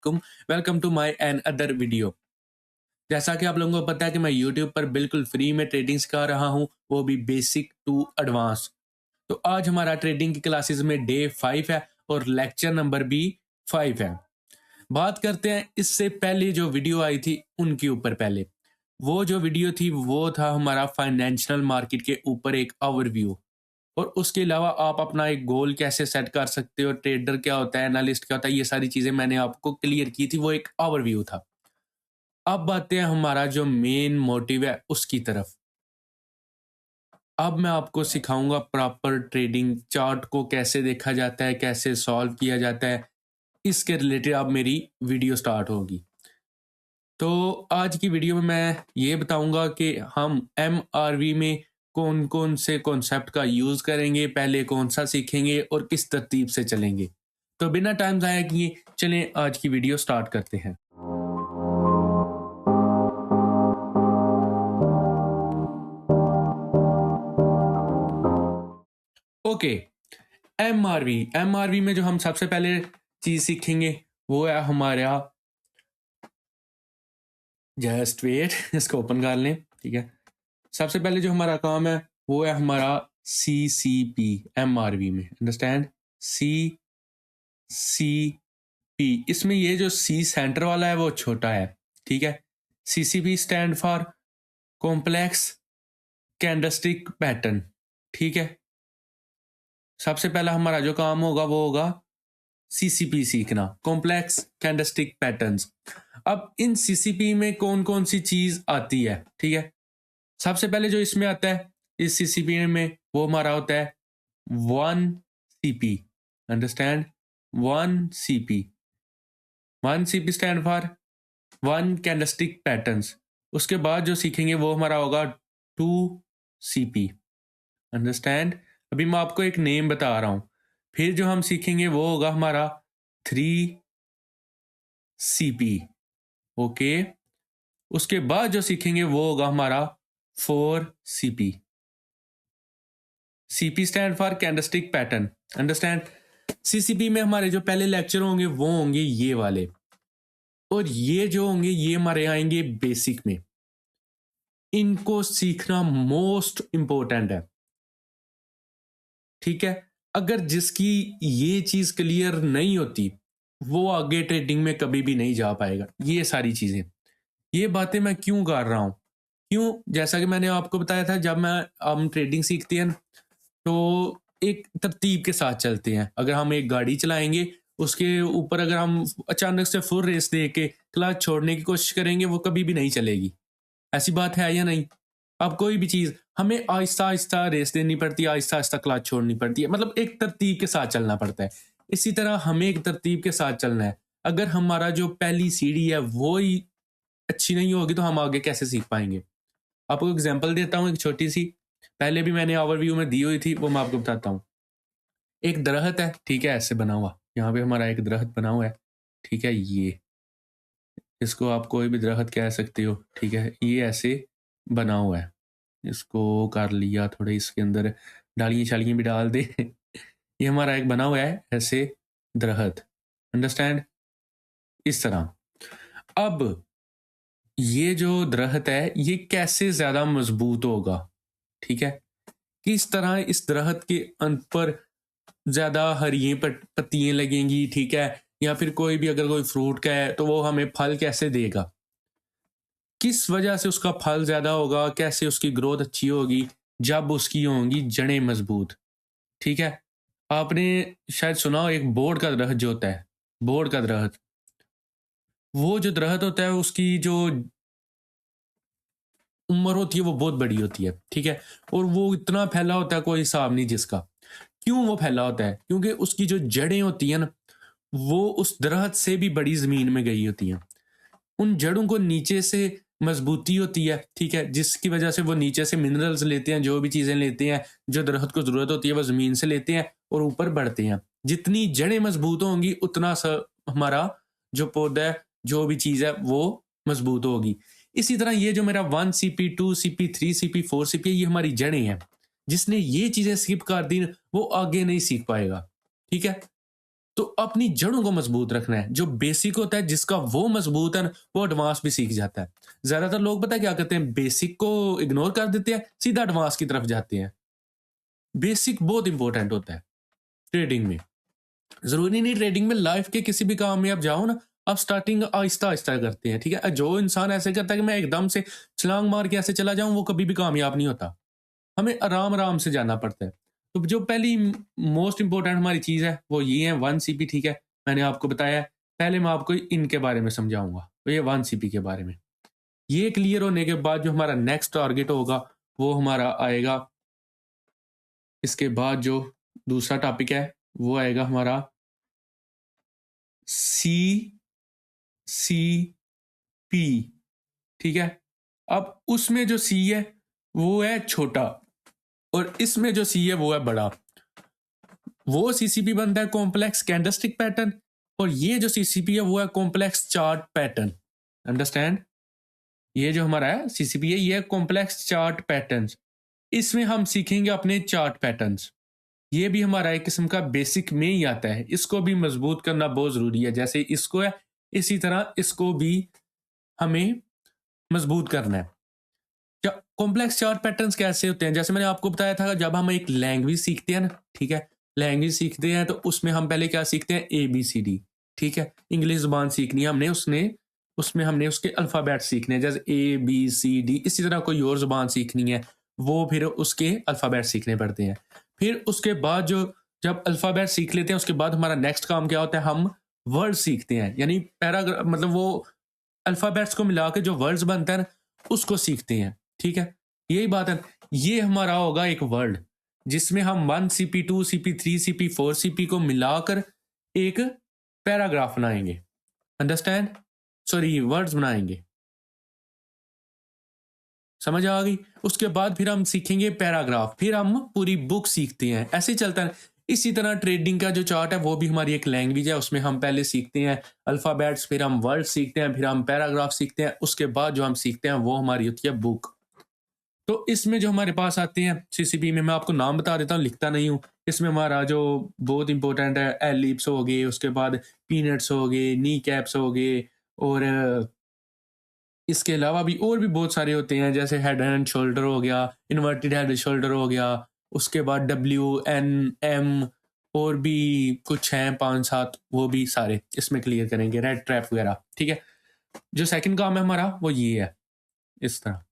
वालेकुम। Welcome to my another video. जैसा कि आप लोगों को पता है कि मैं यूट्यूब पर बिल्कुल फ्री में ट्रेडिंग सिखा रहा हूँ, वो भी बेसिक टू एडवांस। तो आज हमारा ट्रेडिंग की क्लासेस में डे 5 है और लेक्चर नंबर भी 5 है। बात करते हैं इससे पहले जो वीडियो आई थी उनके ऊपर। पहले वो जो वीडियो थी वो था हमारा फाइनेंशियल मार्केट के ऊपर एक ओवरव्यू, और उसके अलावा आप अपना एक गोल कैसे सेट कर सकते हो, ट्रेडर क्या होता है, एनालिस्ट क्या होता है, ये सारी चीज़ें मैंने आपको क्लियर की थी। वो एक ओवरव्यू था। अब आते हैं हमारा जो मेन मोटिव है उसकी तरफ। अब मैं आपको सिखाऊंगा प्रॉपर ट्रेडिंग चार्ट को कैसे देखा जाता है, कैसे सॉल्व किया जाता है। इसके रिलेटेड अब मेरी वीडियो स्टार्ट होगी। तो आज की वीडियो में मैं ये बताऊंगा कि हम एमआरवी में कौन कौन से कॉन्सेप्ट का यूज़ करेंगे, पहले कौन सा सीखेंगे और किस तरतीब से चलेंगे। तो बिना टाइम ज़ाया किए चलें आज की वीडियो स्टार्ट करते हैं। ओके, एमआरवी एमआरवी में जो हम सबसे पहले चीज़ सीखेंगे वो है हमारा, जस्ट वेट इसको ओपन कर लें। ठीक है, सबसे पहले जो हमारा काम है वो है हमारा सी सी पी। एमआरवी में अंडरस्टैंड, सी सी पी, इसमें ये जो सी सेंटर वाला है वो छोटा है। ठीक है, C C P stand for complex candlestick pattern. ठीक है, सबसे पहला हमारा जो काम होगा वो होगा सीसीपी सीखना, कॉम्प्लेक्स कैंडलस्टिक पैटर्न्स। अब इन सीसीपी में कौन कौन सी चीज आती है? ठीक है, सबसे पहले जो इसमें आता है इस सीसीपी में वो हमारा होता है 1 CP। Understand, 1 CP। 1 CP stand for 1 candlestick patterns. उसके बाद जो सीखेंगे वो हमारा होगा 2 CP। अंडरस्टैंड, अभी मैं आपको एक नेम बता रहा हूं। फिर जो हम सीखेंगे वो होगा हमारा 3 CP। ओके, उसके बाद जो सीखेंगे वो होगा हमारा 4 CP। CP stand for candlestick pattern. Understand, CCP में हमारे जो पहले लेक्चर होंगे वो होंगे ये वाले, और ये जो होंगे ये हमारे आएंगे बेसिक में। इनको सीखना मोस्ट इंपॉर्टेंट है। ठीक है, अगर जिसकी ये चीज क्लियर नहीं होती वो आगे ट्रेडिंग में कभी भी नहीं जा पाएगा। ये सारी चीजें, ये बातें मैं क्यों कर रहा हूं, क्यों, जैसा कि मैंने आपको बताया था, जब हम ट्रेडिंग सीखते हैं तो एक तरतीब के साथ चलते हैं। अगर हम एक गाड़ी चलाएंगे उसके ऊपर अगर हम अचानक से फुल रेस दे के क्लच छोड़ने की कोशिश करेंगे वो कभी भी नहीं चलेगी। ऐसी बात है या नहीं? अब कोई भी चीज़ हमें आहिस्ता आहिस्ता रेस देनी पड़ती है, आहिस्ता आहिस्ता क्लच छोड़नी पड़ती है, मतलब एक तरतीब के साथ चलना पड़ता है। इसी तरह हमें एक तरतीब के साथ चलना है। अगर हमारा जो पहली सीढ़ी है वो ही अच्छी नहीं होगी तो हम आगे कैसे सीख पाएंगे? आपको एग्जांपल देता हूँ एक छोटी सी, पहले भी मैंने ओवरव्यू में दी हुई थी, वो मैं आपको बताता हूँ। एक दरख्त है, ठीक है, ऐसे बना हुआ, यहाँ पे हमारा एक दरख्त बना हुआ है। ठीक है, ये इसको आप कोई भी दरख्त कह सकते हो। ठीक है, ये ऐसे बना हुआ है, इसको कर लिया थोड़े, इसके अंदर डालियाँ शालियाँ भी डाल दे ये हमारा एक बना हुआ है ऐसे दरख्त। अंडरस्टैंड, इस तरह। अब ये जो दरख्त है ये कैसे ज़्यादा मजबूत होगा? ठीक है, किस तरह इस दरख्त के अंत पर ज़्यादा हरी पत्तियाँ लगेंगी? ठीक है, या फिर कोई भी अगर कोई फ्रूट का है तो वो हमें फल कैसे देगा? किस वजह से उसका फल ज़्यादा होगा, कैसे उसकी ग्रोथ अच्छी होगी? जब उसकी होंगी जड़ें मजबूत। ठीक है, आपने शायद सुना हो एक बोर्ड का दरख्त जो होता है, बोर्ड का दरख्त, वो जो दरख्त होता है उसकी जो उम्र होती है वो बहुत बड़ी होती है। ठीक है, और वो इतना फैला होता है कोई हिसाब नहीं जिसका। क्यों वो फैला होता है? क्योंकि उसकी जो जड़ें होती हैं ना वो उस दरख्त से भी बड़ी ज़मीन में गई होती हैं। उन जड़ों को नीचे से मजबूती होती है। ठीक है, जिसकी वजह से वो नीचे से मिनरल्स लेते हैं, जो भी चीज़ें लेते हैं जो दरख्त को ज़रूरत होती है वो ज़मीन से लेते हैं और ऊपर बढ़ते हैं। जितनी जड़ें मजबूत होंगी उतना हमारा जो पौधा है, जो भी चीज़ है वो मजबूत होगी। इसी तरह ये जो मेरा 1 CP 2 CP 3 CP 4 CP ये हमारी जड़ें हैं। जिसने ये चीज़ें स्किप कर दी वो आगे नहीं सीख पाएगा। ठीक है, तो अपनी जड़ों को मजबूत रखना है। जो बेसिक होता है जिसका वो मजबूत है ना, वो एडवांस भी सीख जाता है। ज़्यादातर लोग पता है क्या करते हैं, बेसिक को इग्नोर कर देते हैं, सीधा एडवांस की तरफ जाते हैं। बेसिक बहुत इंपॉर्टेंट होता है ट्रेडिंग में। ज़रूरी नहीं ट्रेडिंग में, लाइफ के किसी भी काम में आप जाओ ना, आप स्टार्टिंग आहिस्ता-आहिस्ता करते हैं, ठीक है? जो इंसान ऐसे करता है कि मैं एकदम से छलांग मार के ऐसे चला जाऊँ, वो कभी भी कामयाब नहीं होता। हमें आराम-आराम से जाना पड़ता है। तो जो पहली मोस्ट इम्पोर्टेंट हमारी चीज़ है, वो ये है 1 सीपी, ठीक है? मैंने आपको बताया है। पहले मैं आपको इनके बारे में समझाऊँगा, तो ये 1 सीपी के बारे में। ये क्लियर होने के बाद जो हमारा नेक्स्ट टारगेट होगा, वो हमारा आएगा, इसके बाद जो दूसरा टॉपिक है, वो आएगा हमारा सी सी पी, ठीक है? अब उसमें जो सी है, वो है छोटा, और इसमें जो सी है, वो है बड़ा। वो सीसीपी बनता है कॉम्प्लेक्स कैंडलस्टिक पैटर्न, और ये जो सीसीपी है वो है कॉम्प्लेक्स चार्ट पैटर्न। अंडरस्टैंड? ये जो हमारा है सीसीपी है, ये है कॉम्प्लेक्स चार्ट पैटर्न्स। इसमें हम सीखेंगे अपने चार्ट पैटर्न्स। ये भी हमारा एक किस्म का बेसिक में ही आता है। इसको भी मजबूत करना बहुत जरूरी है। जैसे इसको है, इसी तरह इसको भी हमें मजबूत करना है। कॉम्प्लेक्स चार्ट पैटर्न्स कैसे होते हैं? जैसे मैंने आपको बताया था, जब हम एक लैंग्वेज सीखते हैं ना, ठीक है, लैंग्वेज सीखते हैं तो उसमें हम पहले क्या सीखते हैं, ए बी सी डी, ठीक है। इंग्लिश ज़बान सीखनी है हमने, उसमें हमने उसके अल्फ़ाबेट सीखने हैं, जैसे ए बी सी डी। इसी तरह कोई और ज़बान सीखनी है, वो फिर उसके अल्फ़ाबेट सीखने पड़ते हैं। फिर उसके बाद जब अल्फ़ाबेट सीख लेते हैं, उसके बाद हमारा नेक्स्ट काम क्या होता है, हम वर्ड सीखते हैं। यानी पैराग्राफ, मतलब वो अल्फ़ाबेट्स को मिला के जो वर्ड्स बनता है ना, उसको सीखते हैं, ठीक है। यही बात है। ये हमारा होगा एक वर्ड, जिसमें हम 1 सीपी, 2 सीपी, 3 सीपी, 4 सीपी को मिलाकर एक पैराग्राफ बनाएंगे। अंडरस्टैंड? सॉरी, वर्ड्स बनाएंगे। समझ आ गई? उसके बाद फिर हम सीखेंगे पैराग्राफ, फिर हम पूरी बुक सीखते हैं। ऐसे ही चलता है। इसी तरह ट्रेडिंग का जो चार्ट है, वो भी हमारी एक लैंग्वेज है। उसमें हम पहले सीखते हैं अल्फ़ाबेट्स, फिर हम वर्ड सीखते हैं, फिर हम पैराग्राफ सीखते हैं। उसके बाद जो हम सीखते हैं, वो हमारी होती है बुक। तो इसमें जो हमारे पास आते हैं सीसीपी में, मैं आपको नाम बता देता हूँ, लिखता नहीं हूँ। इसमें हमारा जो बहुत इंपॉर्टेंट है, एलिप्स हो गए, उसके बाद पीनट्स हो गए, नी कैप्स हो गए, और इसके अलावा भी और भी बहुत सारे होते हैं, जैसे हेड एंड शोल्डर हो गया, इन्वर्टेड हेड शोल्डर हो गया, उसके बाद डब्ल्यू एन एम, और भी कुछ हैं 5-7, वो भी सारे इसमें क्लियर करेंगे, रेड ट्रैप वगैरह, ठीक है। जो सेकंड काम है हमारा, वो ये है, इस तरह,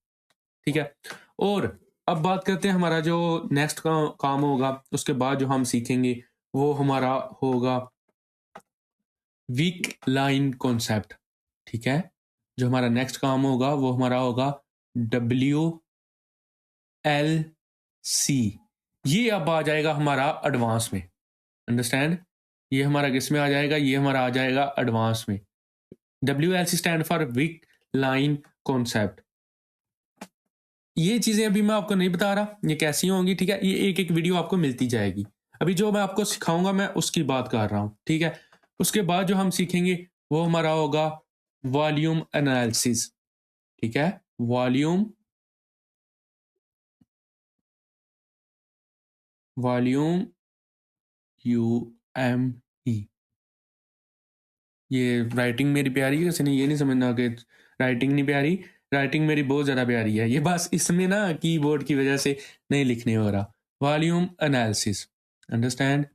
ठीक है। और अब बात करते हैं हमारा जो नेक्स्ट काम होगा, उसके बाद जो हम सीखेंगे, वो हमारा होगा वीक लाइन कॉन्सेप्ट, ठीक है। जो हमारा नेक्स्ट काम होगा, वो हमारा होगा WLC। ये अब आ जाएगा हमारा एडवांस में। अंडरस्टैंड? ये हमारा किस में आ जाएगा, ये हमारा आ जाएगा एडवांस में। WLC stand for weak line concept. ये चीज़ें अभी मैं आपको नहीं बता रहा, ये कैसी होंगी, ठीक है। ये एक एक वीडियो आपको मिलती जाएगी। अभी जो मैं आपको सिखाऊंगा, मैं उसकी बात कर रहा हूँ, ठीक है। उसके बाद जो हम सीखेंगे, वो हमारा होगा वॉल्यूम एनालिसिस, ठीक है। Volume volume UME। ये राइटिंग मेरी प्यारी है, किसी ने ये नहीं समझना कि राइटिंग नहीं प्यारी। राइटिंग मेरी बहुत ज़्यादा प्यारी है, ये बस इसमें ना कीबोर्ड की वजह से नहीं लिखने हो रहा। Volume analysis, understand?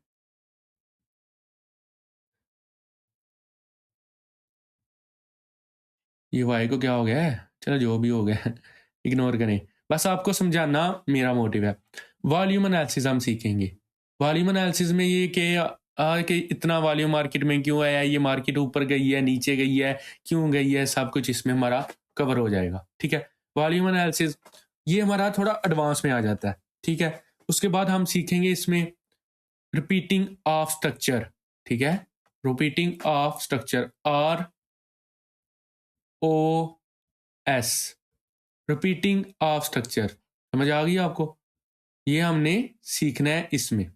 ये वाई को क्या हो गया है, चलो जो भी हो गया है, इग्नोर करें। बस आपको समझाना मेरा मोटिव है। वॉल्यूम एनालिसिस हम सीखेंगे। वॉल्यूम एनालिसिस में ये कि इतना वॉल्यूम मार्केट में क्यों आया, ये मार्केट ऊपर गई है, नीचे गई है, क्यों गई है, सब कुछ इसमें हमारा कवर हो जाएगा, ठीक है। वॉल्यूम एनालिसिस ये हमारा थोड़ा एडवांस में आ जाता है, ठीक है। उसके बाद हम सीखेंगे इसमें रिपीटिंग ऑफ स्ट्रक्चर, ठीक है। Repeating of structure, ROS, repeating of structure. समझ आ गई आपको? ये हमने सीखना है इसमें।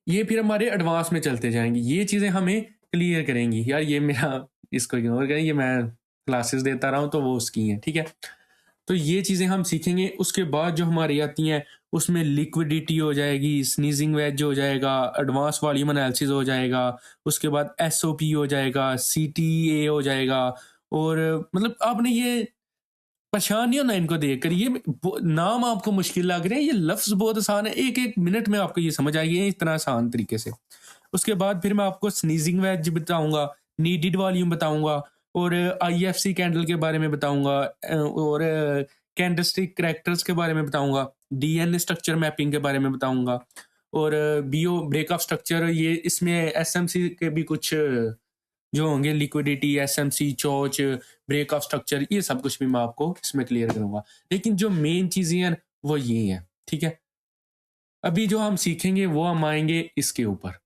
ये फिर हमारे एडवांस में चलते जाएंगे, ये चीज़ें हमें क्लियर करेंगी। यार ये मेरा, इसको इग्नोर करें, ये मैं क्लासेस देता रहा हूँ तो वो उसकी हैं, ठीक है। तो ये चीज़ें हम सीखेंगे। उसके बाद जो हमारी आती हैं, उसमें लिक्विडिटी हो जाएगी, स्नीजिंग वेज हो जाएगा, एडवांस वॉल्यूम एनालिसिस हो जाएगा, उसके बाद एसओपी हो जाएगा, सीटीए हो जाएगा। और मतलब आपने ये परेशान नहीं होना इनको देखकर। ये नाम आपको मुश्किल लग रहे हैं, ये लफ्ज़ बहुत आसान है, एक एक मिनट में आपको ये समझ आएगी इतना आसान तरीके से। उसके बाद फिर मैं आपको स्नीजिंग वेज बताऊंगा, नीडेड वॉल्यूम बताऊंगा, और आईएफसी कैंडल के बारे में बताऊंगा, और कैंडलस्टिक करैक्टर्स के बारे में बताऊंगा, डीएनए स्ट्रक्चर मैपिंग के बारे में बताऊंगा, और बीओ ब्रेकअप स्ट्रक्चर, ये इसमें एसएमसी के भी कुछ जो होंगे, लिक्विडिटी, एसएमसी, चौच, ब्रेकअप स्ट्रक्चर, ये सब कुछ भी मैं आपको इसमें क्लियर करूंगा। लेकिन जो मेन चीजें हैं वो ये हैं, ठीक है। अभी जो हम सीखेंगे वो हम आएंगे इसके ऊपर,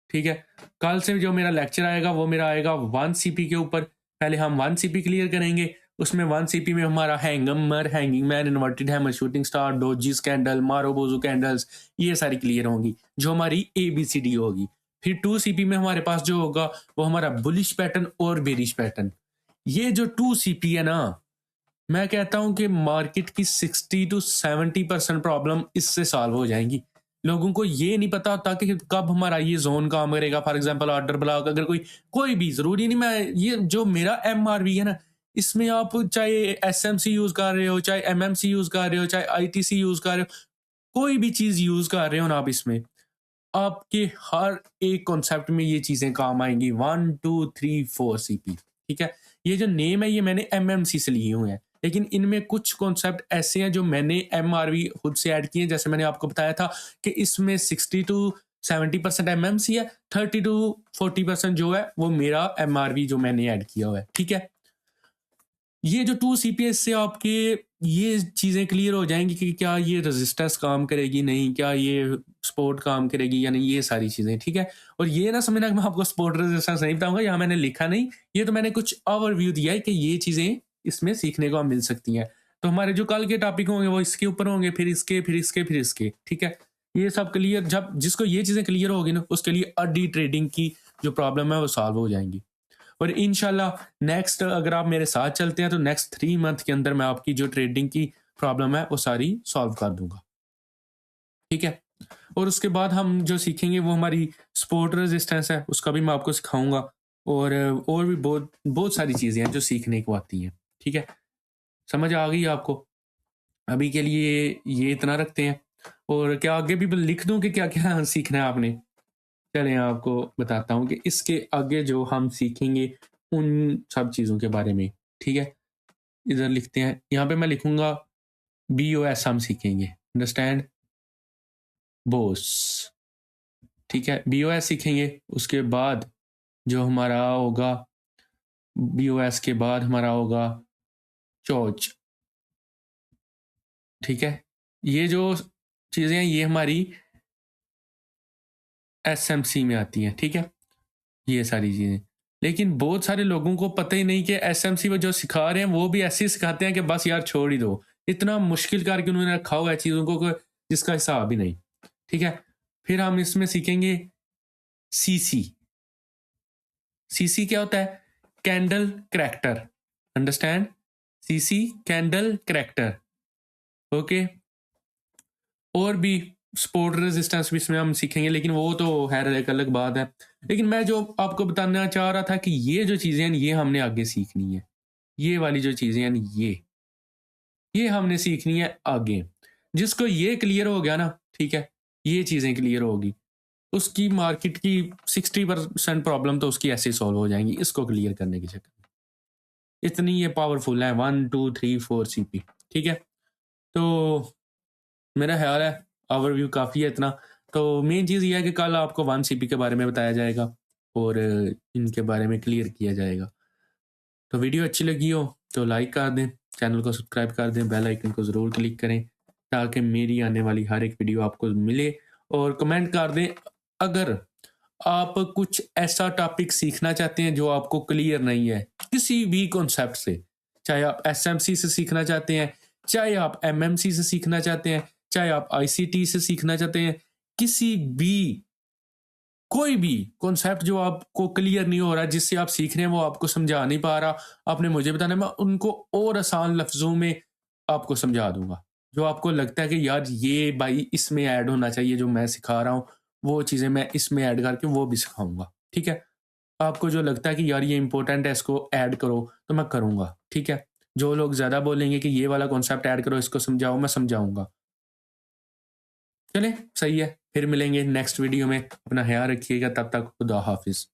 ठीक है। कल से जो मेरा लेक्चर आएगा वो मेरा आएगा 1 CP के ऊपर। पहले हम 1 CP क्लियर करेंगे। उसमें 1 CP में हमारा hammer, hanging man, inverted hammer, shooting star, dojis candle, marubozu candles, ये सारी क्लियर होंगी जो हमारी ABCD होगी। फिर 2 CP में हमारे पास जो होगा वो हमारा बुलिश पैटर्न और बेरिश पैटर्न। ये जो 2 CP है ना, मैं कहता हूं कि मार्केट की 60 to 70% प्रॉब्लम इससे सॉल्व हो जाएंगी। लोगों को ये नहीं पता होता कि कब हमारा ये जोन काम करेगा। फॉर एग्जांपल ऑर्डर ब्लॉक, अगर कोई भी, जरूरी नहीं, मैं ये जो मेरा MRV है ना, इसमें आप चाहे SMC यूज कर रहे हो, चाहे MMC यूज कर रहे हो, चाहे ITC यूज कर रहे हो, कोई भी चीज यूज कर रहे हो ना आप, इसमें आपके हर एक कॉन्सेप्ट में ये चीजें काम आएंगी। 1 2 3 4 CP, ठीक है। ये जो नेम है ये मैंने MMC से लिए हुए हैं, लेकिन इनमें कुछ कॉन्सेप्ट ऐसे हैं जो मैंने MRV खुद से ऐड किए हैं। जैसे मैंने आपको बताया था कि इसमें 60 to 70% MMC है, 30 to 40% जो है वो मेरा MRV जो मैंने ऐड किया हुआ है, ठीक है। ये जो 2 CPS से आपके ये चीज़ें क्लियर हो जाएंगी कि क्या ये रेजिस्टेंस काम करेगी, नहीं, क्या ये सपोर्ट काम करेगी या नहीं, ये सारी चीज़ें, ठीक है। और ये ना समझना कि मैं आपको सपोर्ट रेजिस्टेंस नहीं बताऊंगा, यहाँ मैंने लिखा नहीं, ये तो मैंने कुछ ओवरव्यू दिया है कि ये चीज़ें इसमें सीखने को मिल सकती हैं। तो हमारे जो कल के टॉपिक होंगे वो इसके ऊपर होंगे, फिर इसके, फिर इसके, फिर इसके, ठीक है। ये सब क्लियर, जब जिसको ये चीज़ें क्लियर होगी ना, उसके लिए अर्डी ट्रेडिंग की जो प्रॉब्लम है वो सॉल्व हो जाएंगी। और इंशाल्लाह नेक्स्ट, अगर आप मेरे साथ चलते हैं तो नेक्स्ट 3 मंथ के अंदर मैं आपकी जो ट्रेडिंग की प्रॉब्लम है वो सारी सॉल्व कर दूंगा, ठीक है। और उसके बाद हम जो सीखेंगे वो हमारी सपोर्ट रेजिस्टेंस है, उसका भी मैं आपको सिखाऊंगा। और भी बहुत बहुत सारी चीज़ें हैं जो सीखने को आती हैं, ठीक है। समझ आ गई आपको? अभी के लिए ये इतना रखते हैं। और क्या आगे भी लिख दूं कि क्या क्या सीखना है आपने? चलें आपको बताता हूँ कि इसके आगे जो हम सीखेंगे उन सब चीज़ों के बारे में, ठीक है। इधर लिखते हैं, यहाँ पे मैं लिखूंगा BOS हम सीखेंगे, अंडरस्टैंड, बोस, ठीक है। BOS सीखेंगे। उसके बाद जो हमारा होगा, BOS के बाद हमारा होगा चौच, ठीक है। ये जो चीज़ें हैं ये हमारी SMC में आती हैं, ठीक है, ये सारी चीज़ें। लेकिन बहुत सारे लोगों को पता ही नहीं कि SMC वो जो सिखा रहे हैं वो भी ऐसे ही सिखाते हैं कि बस यार छोड़ ही दो। इतना मुश्किल करके उन्होंने रखा हुआ है चीज़ों को जिसका हिसाब ही नहीं, ठीक है। फिर हम इसमें सीखेंगे CC। CC क्या होता है? Candle character, understand, CC candle character, okay. और भी सपोर्ट रेजिस्टेंस भी इसमें हम सीखेंगे, लेकिन वो तो खैर एक अलग बात है। लेकिन मैं जो आपको बताना चाह रहा था कि ये जो चीज़ें हैं ये हमने आगे सीखनी है। ये वाली जो चीज़ें हैं ये हमने सीखनी है आगे। जिसको ये क्लियर हो गया ना, ठीक है, ये चीज़ें क्लियर होगी, उसकी मार्केट की 60% प्रॉब्लम तो उसकी ऐसे सॉल्व हो जाएंगी इसको क्लियर करने के चक्कर में। इतनी ये पावरफुल है 1 2 3 4 CP, ठीक है। तो मेरा ख्याल है ओवरव्यू काफ़ी है इतना। तो मेन चीज़ ये है कि कल आपको 1 CP के बारे में बताया जाएगा और इनके बारे में क्लियर किया जाएगा। तो वीडियो अच्छी लगी हो तो लाइक कर दें, चैनल को सब्सक्राइब कर दें, बेल आइकन को ज़रूर क्लिक करें ताकि मेरी आने वाली हर एक वीडियो आपको मिले। और कमेंट कर दें अगर आप कुछ ऐसा टॉपिक सीखना चाहते हैं जो आपको क्लियर नहीं है किसी भी कॉन्सेप्ट से, चाहे आप SMC से सीखना चाहते हैं, चाहे आप MMC से सीखना चाहते हैं, चाहे आप ICT से सीखना चाहते हैं, किसी भी कोई भी कॉन्सेप्ट जो आपको क्लियर नहीं हो रहा, जिससे आप सीख रहे हैं वो आपको समझा नहीं पा रहा, आपने मुझे बताना, मैं उनको और आसान लफ्जों में आपको समझा दूंगा। जो आपको लगता है कि यार ये भाई इसमें ऐड होना चाहिए जो मैं सिखा रहा हूँ, वो चीज़ें मैं इसमें ऐड करके वो भी सिखाऊँगा, ठीक है? आपको जो लगता है कि यार ये इम्पोर्टेंट है इसको ऐड करो, तो मैं करूँगा, ठीक है? जो लोग ज़्यादा बोलेंगे कि ये वाला कॉन्सेप्ट ऐड करो, इसको समझाओ, मैं समझाऊँगा। चलें, सही है, फिर मिलेंगे नेक्स्ट वीडियो में। अपना ख़्याल रखिएगा, तब तक खुदा हाफ़िज़।